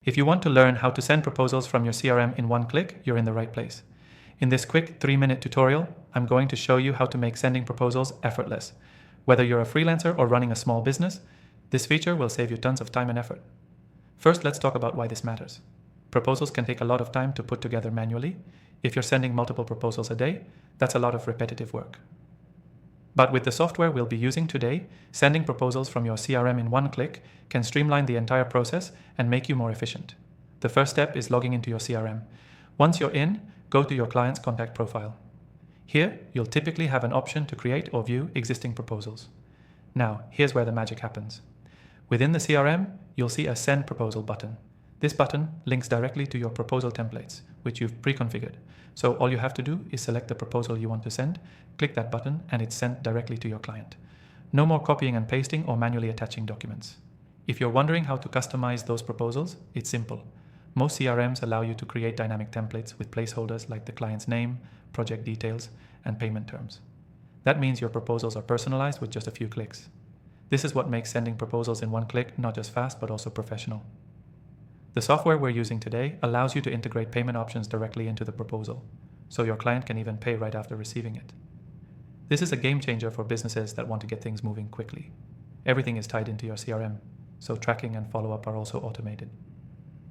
If you want to learn how to send proposals from your CRM in one click, you're in the right place. In this quick 3-minute tutorial, I'm going to show you how to make sending proposals effortless. Whether you're a freelancer or running a small business, this feature will save you tons of time and effort. First, let's talk about why this matters. Proposals can take a lot of time to put together manually. If you're sending multiple proposals a day, that's a lot of repetitive work. But with the software we'll be using today, sending proposals from your CRM in one click can streamline the entire process and make you more efficient. The first step is logging into your CRM. Once you're in, go to your client's contact profile. Here, you'll typically have an option to create or view existing proposals. Now, here's where the magic happens. Within the CRM, you'll see a Send Proposal button. This button links directly to your proposal templates, which you've pre-configured. So all you have to do is select the proposal you want to send, click that button, and it's sent directly to your client. No more copying and pasting or manually attaching documents. If you're wondering how to customize those proposals, it's simple. Most CRMs allow you to create dynamic templates with placeholders like the client's name, project details, and payment terms. That means your proposals are personalized with just a few clicks. This is what makes sending proposals in one click not just fast, but also professional. The software we're using today allows you to integrate payment options directly into the proposal, so your client can even pay right after receiving it. This is a game changer for businesses that want to get things moving quickly. Everything is tied into your CRM, so tracking and follow-up are also automated.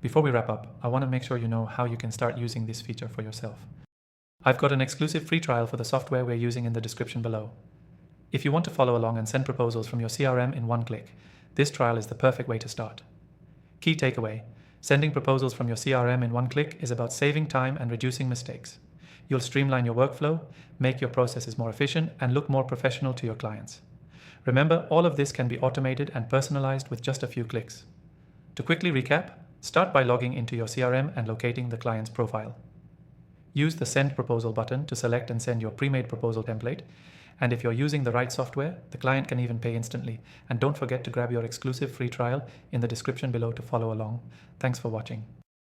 Before we wrap up, I want to make sure you know how you can start using this feature for yourself. I've got an exclusive free trial for the software we're using in the description below. If you want to follow along and send proposals from your CRM in one click, this trial is the perfect way to start. Key takeaway: sending proposals from your CRM in one click is about saving time and reducing mistakes. You'll streamline your workflow, make your processes more efficient, and look more professional to your clients. Remember, all of this can be automated and personalized with just a few clicks. To quickly recap, start by logging into your CRM and locating the client's profile. Use the Send Proposal button to select and send your pre-made proposal template. And if you're using the right software, the client can even pay instantly. And don't forget to grab your exclusive free trial in the description below to follow along. Thanks for watching.